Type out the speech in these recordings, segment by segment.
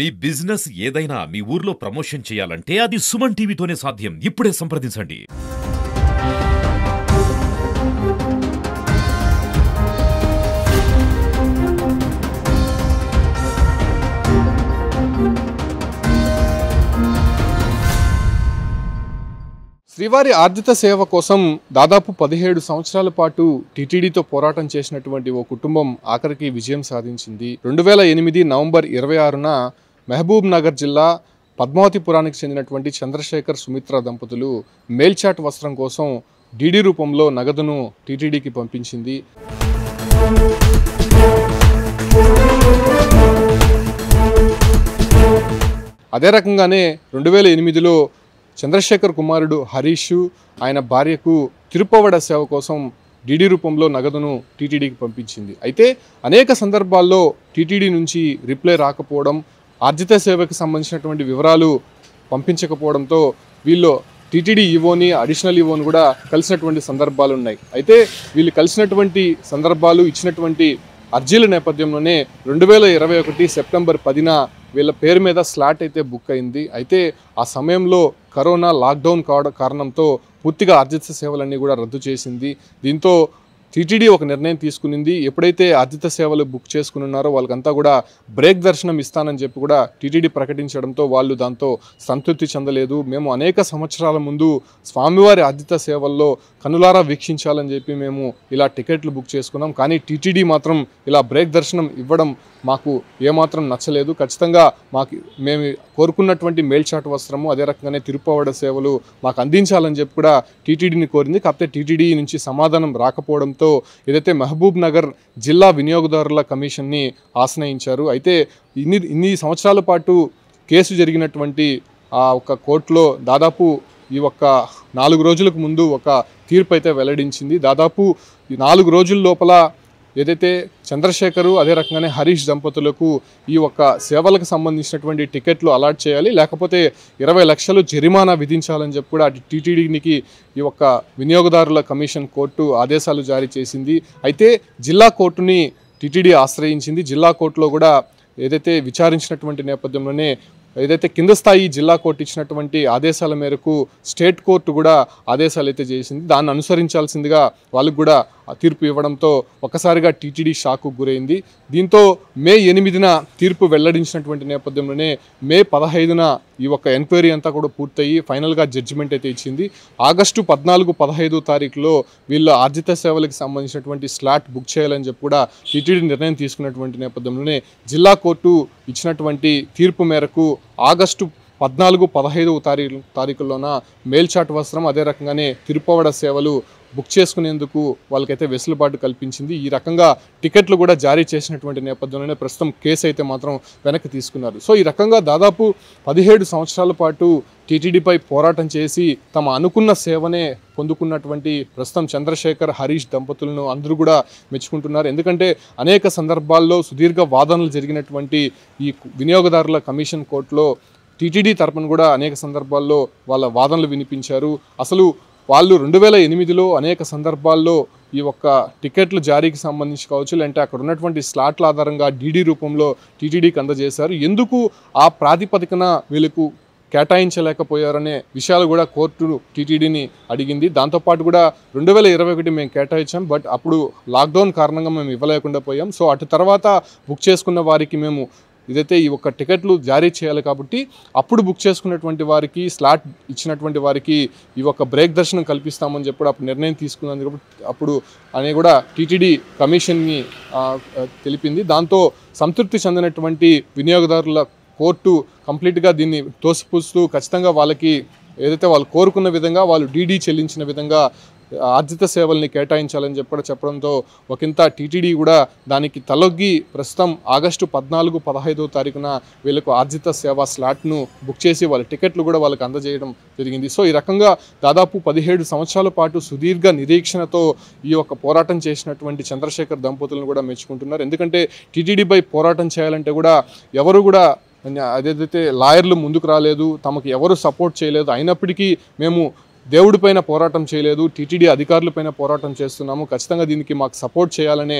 మీ business ఏదైనా మీ ఊర్లో promotion చేయాలంటే అది సుమన్ టీవీతోనే సాధ్యం. ఇప్పుడే సంప్రదించండి. శ్రీవారి ఆర్జిత సేవ కోసం దాదాపు 17 సంవత్సరాల పాటు టీటీడీతో పోరాటం చేసినటువంటి ఓ కుటుంబం ఆఖరికి విజయం సాధించింది. 2008 నవంబర్ 26న మహబూబ్ నగర్ జిల్లా పద్మావతిపురానికి చెందినటువంటి చంద్రశేఖర్ సుమిత్ర దంపతులు మేల్చాట్ వస్త్రం కోసం డీడీ రూపంలో నగదును టీటీడీకి పంపించింది. అదే రకంగానే 2008లో చంద్రశేఖర్ కుమారుడు హరీష్ ఆయన భార్యకు తిరుపవడ సేవ కోసం డీడీ రూపంలో నగదును టీటీడీకి పంపించింది. అయితే అనేక సందర్భాల్లో టీటీడీ నుంచి రిప్లై రాకపోవడం, ఆర్జిత సేవకు సంబంధించినటువంటి వివరాలు పంపించకపోవడంతో వీళ్ళు టీటీడీ ఈవోని అడిషనల్ ఈవోని కూడా కలిసినటువంటి సందర్భాలు ఉన్నాయి. అయితే వీళ్ళు కలిసినటువంటి సందర్భాలు ఇచ్చినటువంటి అర్జీల నేపథ్యంలోనే 2021 సెప్టెంబర్ 10న వీళ్ళ పేరు మీద స్లాట్ అయితే బుక్ అయింది. అయితే ఆ సమయంలో కరోనా లాక్డౌన్ కారణంతో పూర్తిగా ఆర్జిత సేవలన్నీ కూడా రద్దు చేసింది. దీంతో టీటీడీ ఒక నిర్ణయం తీసుకునింది. ఎప్పుడైతే ఆర్జిత సేవలు బుక్ చేసుకుని ఉన్నారో వాళ్ళకంతా కూడా బ్రేక్ దర్శనం ఇస్తానని చెప్పి కూడా టీటీడీ ప్రకటించడంతో వాళ్ళు దాంతో సంతృప్తి చెందలేదు. మేము అనేక సంవత్సరాల ముందు స్వామివారి ఆర్జిత సేవల్లో కనులారా వీక్షించాలని చెప్పి మేము ఇలా టికెట్లు బుక్ చేసుకున్నాం, కానీ టీటీడీ మాత్రం ఇలా బ్రేక్ దర్శనం ఇవ్వడం మాకు ఏమాత్రం నచ్చలేదు. ఖచ్చితంగా మేము కోరుకున్నటువంటి మేల్చాటు వస్త్రము అదే రకంగానే తిరుపవడ సేవలు మాకు అందించాలని చెప్పి కూడా టీటీడీని కోరింది. కాకపోతే టీటీడీ నుంచి సమాధానం రాకపోవడంతో ఏదైతే మహబూబ్ నగర్ జిల్లా వినియోగదారుల కమిషన్ని ఆశ్రయించారు. అయితే ఇన్ని సంవత్సరాల పాటు కేసు జరిగినటువంటి ఆ ఒక కోర్టులో దాదాపు ఈ ఒక్క 4 రోజులకు ముందు ఒక తీర్పు అయితే వెల్లడించింది. దాదాపు ఈ 4 రోజుల లోపల ఏదైతే చంద్రశేఖరు అదే రకంగానే హరీష్ దంపతులకు ఈ ఒక్క సేవలకు సంబంధించినటువంటి టికెట్లు అలాట్ చేయాలి, లేకపోతే 20 లక్షలు జరిమానా విధించాలని చెప్పి కూడా టీటీడీకి ఈ ఒక్క వినియోగదారుల కమిషన్ కోర్టు ఆదేశాలు జారీ చేసింది. అయితే జిల్లా కోర్టుని టీటీడీ ఆశ్రయించింది. జిల్లా కోర్టులో కూడా ఏదైతే విచారించినటువంటి నేపథ్యంలోనే ఏదైతే కింద స్థాయి జిల్లా కోర్టు ఇచ్చినటువంటి ఆదేశాల మేరకు స్టేట్ కోర్టు కూడా ఆదేశాలు అయితే చేసింది. దాన్ని అనుసరించాల్సిందిగా వాళ్ళకు కూడా తీర్పు ఇవ్వడంతో ఒక్కసారిగా టీటీడీ షాకు గురైంది. దీంతో మే 8న తీర్పు వెల్లడించినటువంటి నేపథ్యంలోనే మే 15న ఈ ఒక్క ఎంక్వైరీ అంతా కూడా పూర్తయి ఫైనల్గా జడ్జిమెంట్ అయితే ఇచ్చింది. ఆగస్టు 14, 15 తారీఖులో వీళ్ళ ఆర్జిత సేవలకు సంబంధించినటువంటి స్లాట్ బుక్ చేయాలని చెప్పి కూడా టీటీడీ నిర్ణయం తీసుకున్నటువంటి నేపథ్యంలోనే జిల్లా కోర్టు ఇచ్చినటువంటి తీర్పు మేరకు ఆగస్టు 14, 15 తారీఖుల్లోన మేల్చాట్ వస్త్రం అదే రకంగానే తిరుపవడ సేవలు బుక్ చేసుకునేందుకు వాళ్ళకైతే వెసులుబాటు కల్పించింది. ఈ రకంగా టికెట్లు కూడా జారీ చేసినటువంటి నేపథ్యంలోనే ప్రస్తుతం కేసు అయితే మాత్రం వెనక్కి తీసుకున్నారు. సో ఈ రకంగా దాదాపు 17 సంవత్సరాల పాటు టీటీడీపై పోరాటం చేసి తమ అనుకున్న సేవనే పొందుకున్నటువంటి ప్రస్తుతం చంద్రశేఖర్ హరీష్ దంపతులను అందరూ కూడా మెచ్చుకుంటున్నారు. ఎందుకంటే అనేక సందర్భాల్లో సుదీర్ఘ వాదనలు జరిగినటువంటి ఈ వినియోగదారుల కమిషన్ కోర్టులో టీటీడీ తరపున కూడా అనేక సందర్భాల్లో వాళ్ళ వాదనలు వినిపించారు. అసలు వాళ్ళు 2008లో అనేక సందర్భాల్లో ఈ ఒక్క టికెట్లు జారీకి సంబంధించి కావచ్చు, లేదంటే అక్కడ ఉన్నటువంటి స్లాట్ల ఆధారంగా డీడీ రూపంలో టీటీడీకి అందజేశారు. ఎందుకు ఆ ప్రాతిపదికన వీళ్ళకు కేటాయించలేకపోయారనే విషయాలు కూడా కోర్టు టీటీడీని అడిగింది. దాంతోపాటు కూడా 2021 మేము కేటాయించాం, బట్ అప్పుడు లాక్డౌన్ కారణంగా మేము ఇవ్వలేకుండా పోయాం. సో అటు తర్వాత బుక్ చేసుకున్న వారికి మేము ఇదైతే ఈ ఒక్క టికెట్లు జారీ చేయాలి కాబట్టి అప్పుడు బుక్ చేసుకున్నటువంటి వారికి స్లాట్ ఇచ్చినటువంటి వారికి ఈ ఒక్క బ్రేక్ దర్శనం కల్పిస్తామని చెప్పి అప్పుడు నిర్ణయం తీసుకున్నందుకు అప్పుడు అని కూడా టీటీడీ కమిషన్ని తెలిపింది. దాంతో సంతృప్తి చెందినటువంటి వినియోగదారుల కోర్టు కంప్లీట్గా దీన్ని తోసిపుస్తూ ఖచ్చితంగా వాళ్ళకి ఏదైతే వాళ్ళు కోరుకున్న విధంగా వాళ్ళు డీడీ చెల్లించిన విధంగా ఆర్జిత సేవల్ని కేటాయించాలని చెప్పడంతో ఒకంత టీటీడీ కూడా దానికి తలొగ్గి ప్రస్తుతం ఆగస్టు 14, 15 తారీఖున వీళ్ళకు ఆర్జిత సేవ స్లాట్ను బుక్ చేసి వాళ్ళ టికెట్లు కూడా వాళ్ళకి అందజేయడం జరిగింది. సో ఈ రకంగా దాదాపు 17 సంవత్సరాల పాటు సుదీర్ఘ నిరీక్షణతో ఈ యొక్క పోరాటం చేసినటువంటి చంద్రశేఖర్ దంపతులను కూడా మెచ్చుకుంటున్నారు. ఎందుకంటే టీటీడీపై పోరాటం చేయాలంటే కూడా ఎవరు కూడా అదేదైతే లాయర్లు ముందుకు రాలేదు, తమకు ఎవరు సపోర్ట్ చేయలేదు, అయినప్పటికీ మేము దేవుడిపైన పోరాటం చేయలేదు, టీటీడీ అధికారులపైన పోరాటం చేస్తున్నాము, ఖచ్చితంగా దీనికి మాకు సపోర్ట్ చేయాలనే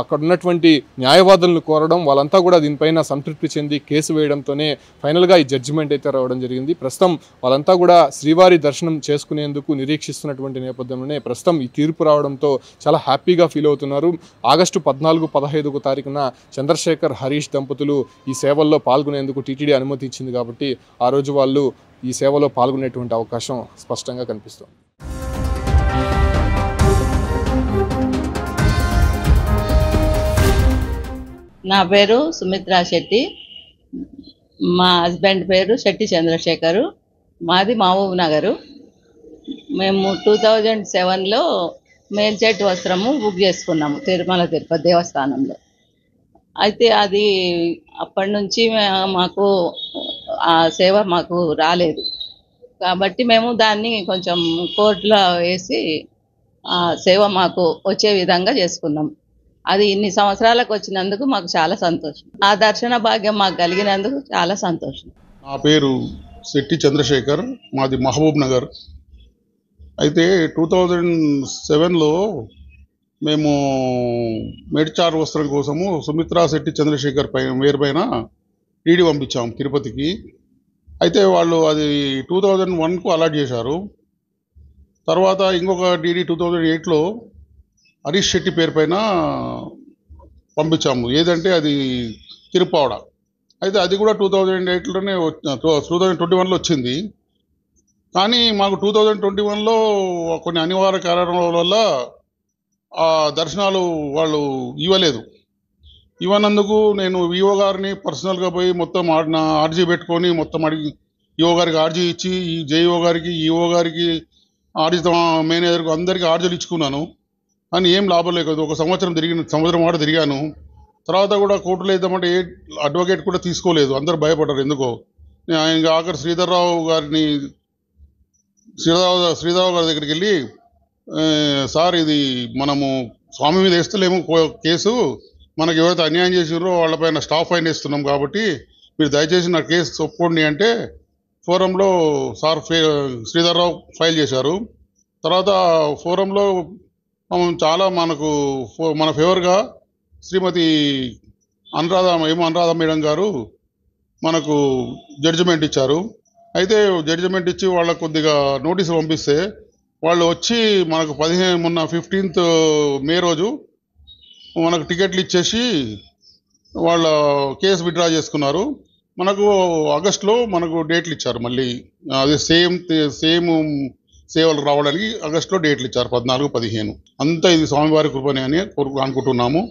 అక్కడ ఉన్నటువంటి న్యాయవాదులను కోరడం, వాళ్ళంతా కూడా దీనిపైన సంతృప్తి చెంది కేసు వేయడంతోనే ఫైనల్గా ఈ జడ్జిమెంట్ అయితే రావడం జరిగింది. ప్రస్తుతం వాళ్ళంతా కూడా శ్రీవారి దర్శనం చేసుకునేందుకు నిరీక్షిస్తున్నటువంటి నేపథ్యంలోనే ప్రస్తుతం ఈ తీర్పు రావడంతో చాలా హ్యాపీగా ఫీల్ అవుతున్నారు. ఆగస్టు 14-15 తారీఖున చంద్రశేఖర్ హరీష్ దంపతులు ఈ సేవల్లో పాల్గొనేందుకు టీటీడీ అనుమతి ఇచ్చింది కాబట్టి ఆ రోజు వాళ్ళు ఈ సేవలో పాల్గొనేటువంటి అవకాశం స్పష్టంగా కనిపిస్తుంది. నా పేరు సుమిత్రా శెట్టి, మా హస్బెండ్ పేరు శెట్టి చంద్రశేఖరు, మాది మహబూబ్ నగరు. మేము 2007లో మేల్చెట్టు వస్త్రము బుక్ చేసుకున్నాము తిరుమల తిరుపతి దేవస్థానంలో. అయితే అది అప్పటి నుంచి మాకు ఆ సేవ మాకు రాలేదు కాబట్టి మేము దాన్ని కొంచెం కోర్టులో వేసి ఆ సేవ మాకు వచ్చే విధంగా చేసుకున్నాం. అది ఇన్ని సంవత్సరాలకు వచ్చినందుకు మాకు చాలా సంతోషం. ఆ దర్శన భాగ్యం మాకు కలిగినందుకు చాలా సంతోషం. నా పేరు శెట్టి చంద్రశేఖర్, మాది మహబూబ్ నగర్. అయితే 2007లో మేము మేడ్చార్ వస్త్రం కోసము సుమిత్రా శెట్టి చంద్రశేఖర్ పేరు పైన టీడీ పంపించాము తిరుపతికి. అయితే వాళ్ళు అది 2001కు అలాట్ చేశారు. తర్వాత ఇంకొక డీడీ 2008లో హరీష్ శెట్టి పేరు పైన పంపించాము, ఏదంటే అది తిరుపావడ. అయితే అది కూడా 2008లోనే 2021లో వచ్చింది. కానీ మాకు 2021లో కొన్ని అనివార్య కారణాల వల్ల ఆ దర్శనాలు వాళ్ళు ఇవ్వలేదు. ఇవ్వనందుకు నేను ఈఓ గారిని పర్సనల్గా పోయి మొత్తం ఆర్జీ పెట్టుకొని మొత్తం అడిగి ఈఓ గారికి ఆర్జీ ఇచ్చి, ఈ జేఈఓ గారికి, ఈఓ గారికి, ఆర్జీ మేనేజర్కి అందరికీ ఆర్జీలు ఇచ్చుకున్నాను. కానీ ఏం లాభం లేదు. ఒక సంవత్సరం మాట తిరిగాను. తర్వాత కూడా కోర్టులో వేద్దామంటే ఏ అడ్వకేట్ కూడా తీసుకోలేదు, అందరూ భయపడ్డారు ఎందుకో. ఆయన ఆఖరి శ్రీధర్రావు గారి దగ్గరికి వెళ్ళి, సార్ ఇది మనము స్వామి మీద వేస్తలేము కేసు, మనకి ఎవరైతే అన్యాయం చేసినారో వాళ్ళపైన స్టాఫ్ ఫైన్ వేస్తున్నాం కాబట్టి మీరు దయచేసి నా కేసు ఒప్పుకోండి అంటే ఫోరంలో సార్ శ్రీధర్రావు ఫైల్ చేశారు. తర్వాత ఫోరంలో చాలా మన ఫేవర్గా శ్రీమతి అనురాధ మేడం గారు మనకు జడ్జిమెంట్ ఇచ్చారు. అయితే జడ్జిమెంట్ ఇచ్చి వాళ్ళకు కొద్దిగా నోటీసు పంపిస్తే వాళ్ళు వచ్చి మనకు మొన్న 15th మే రోజు మనకు టికెట్లు ఇచ్చేసి వాళ్ళ కేసు విత్డ్రా చేసుకున్నారు. మనకు ఆగస్టులో మనకు డేట్లు ఇచ్చారు. మళ్ళీ అదే సేమ్ సేవలు రావడానికి ఆగస్టులో డేట్లు ఇచ్చారు, 14, 15. అంతా ఇది స్వామివారి కృపనే అని అనుకుంటున్నాము.